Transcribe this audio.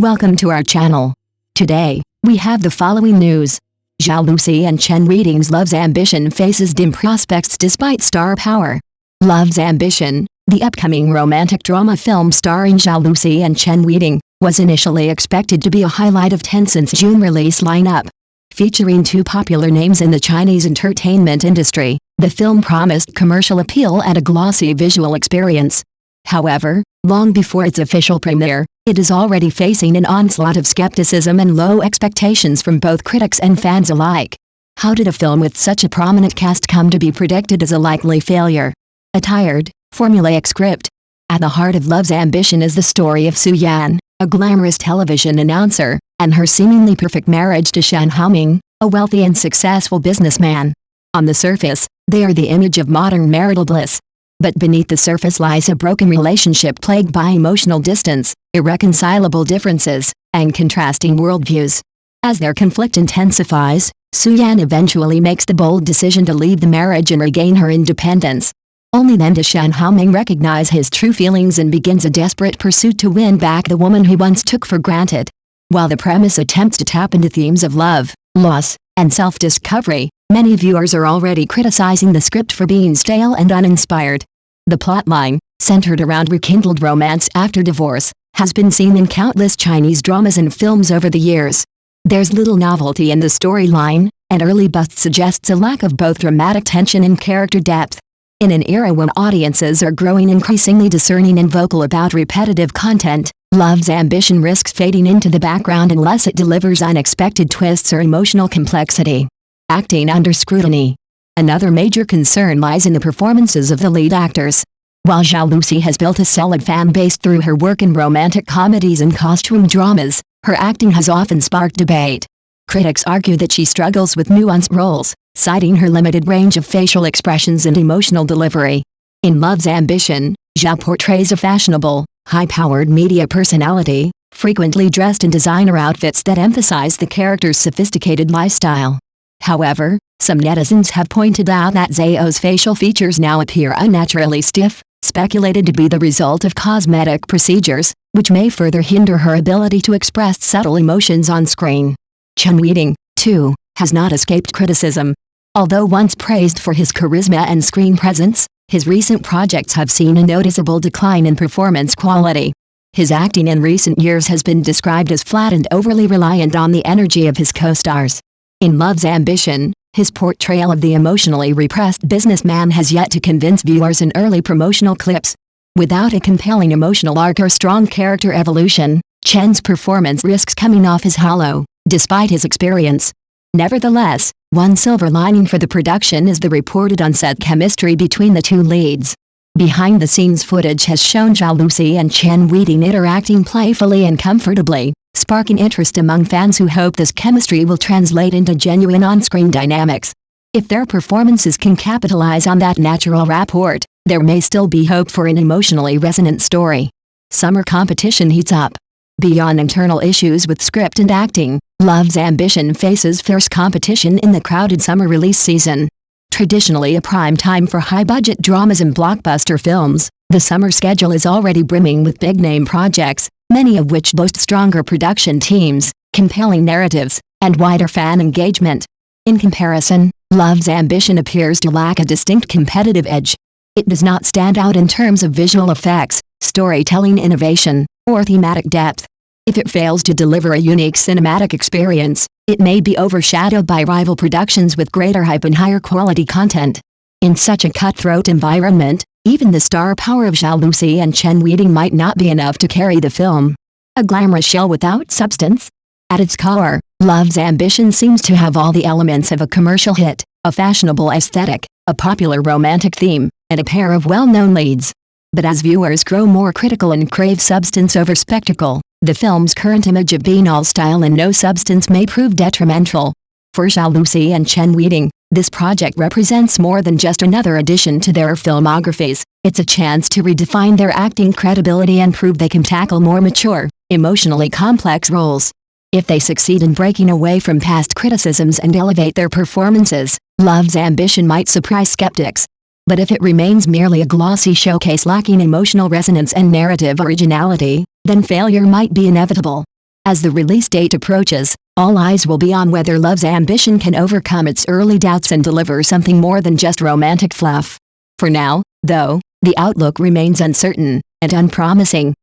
Welcome to our channel. Today, we have the following news. Zhao Lusi and Chen Weiting's Love's Ambition faces dim prospects despite star power. Love's Ambition, the upcoming romantic drama film starring Zhao Lusi and Chen Weiting, was initially expected to be a highlight of Tencent's June release lineup. Featuring two popular names in the Chinese entertainment industry, the film promised commercial appeal and a glossy visual experience. However, long before its official premiere, it is already facing an onslaught of skepticism and low expectations from both critics and fans alike. How did a film with such a prominent cast come to be predicted as a likely failure? A tired, formulaic script. At the heart of Love's Ambition is the story of Su Yan, a glamorous television announcer, and her seemingly perfect marriage to Shan Haoming, a wealthy and successful businessman. On the surface, they are the image of modern marital bliss. But beneath the surface lies a broken relationship plagued by emotional distance, irreconcilable differences, and contrasting worldviews. As their conflict intensifies, Su Yan eventually makes the bold decision to leave the marriage and regain her independence. Only then does Shan Haoming recognize his true feelings and begins a desperate pursuit to win back the woman he once took for granted. While the premise attempts to tap into themes of love, loss, and self-discovery, many viewers are already criticizing the script for being stale and uninspired. The plotline, centered around rekindled romance after divorce, has been seen in countless Chinese dramas and films over the years. There's little novelty in the storyline, and early buzz suggests a lack of both dramatic tension and character depth. In an era when audiences are growing increasingly discerning and vocal about repetitive content, Love's Ambition risks fading into the background unless it delivers unexpected twists or emotional complexity. Acting under scrutiny. Another major concern lies in the performances of the lead actors. While Zhao Lusi has built a solid fan base through her work in romantic comedies and costume dramas, her acting has often sparked debate. Critics argue that she struggles with nuanced roles, citing her limited range of facial expressions and emotional delivery. In Love's Ambition, Zhao portrays a fashionable, high-powered media personality, frequently dressed in designer outfits that emphasize the character's sophisticated lifestyle. However, some netizens have pointed out that Zhao's facial features now appear unnaturally stiff, speculated to be the result of cosmetic procedures, which may further hinder her ability to express subtle emotions on screen. Chen Weiting, too, has not escaped criticism. Although once praised for his charisma and screen presence, his recent projects have seen a noticeable decline in performance quality. His acting in recent years has been described as flat and overly reliant on the energy of his co-stars. In Love's Ambition, his portrayal of the emotionally repressed businessman has yet to convince viewers in early promotional clips. Without a compelling emotional arc or strong character evolution, Chen's performance risks coming off as hollow, despite his experience. Nevertheless, one silver lining for the production is the reported on-set chemistry between the two leads. Behind-the-scenes footage has shown Zhao Lusi and Chen Weiting interacting playfully and comfortably, sparking interest among fans who hope this chemistry will translate into genuine on-screen dynamics. If their performances can capitalize on that natural rapport, there may still be hope for an emotionally resonant story. Summer competition heats up. Beyond internal issues with script and acting, Love's Ambition faces fierce competition in the crowded summer release season. Traditionally a prime time for high-budget dramas and blockbuster films, the summer schedule is already brimming with big-name projects, many of which boast stronger production teams, compelling narratives, and wider fan engagement. In comparison, Love's Ambition appears to lack a distinct competitive edge. It does not stand out in terms of visual effects, storytelling innovation, or thematic depth. If it fails to deliver a unique cinematic experience, it may be overshadowed by rival productions with greater hype and higher quality content. In such a cutthroat environment, even the star power of Zhao Lusi and Chen Weiting might not be enough to carry the film. A glamorous shell without substance? At its core, Love's Ambition seems to have all the elements of a commercial hit, a fashionable aesthetic, a popular romantic theme, and a pair of well-known leads. But as viewers grow more critical and crave substance over spectacle, the film's current image of being all style and no substance may prove detrimental. For Zhao Lusi and Chen Weiting, this project represents more than just another addition to their filmographies. It's a chance to redefine their acting credibility and prove they can tackle more mature, emotionally complex roles. If they succeed in breaking away from past criticisms and elevate their performances, Love's Ambition might surprise skeptics. But if it remains merely a glossy showcase lacking emotional resonance and narrative originality, then failure might be inevitable. As the release date approaches, all eyes will be on whether Love's Ambition can overcome its early doubts and deliver something more than just romantic fluff. For now, though, the outlook remains uncertain and unpromising.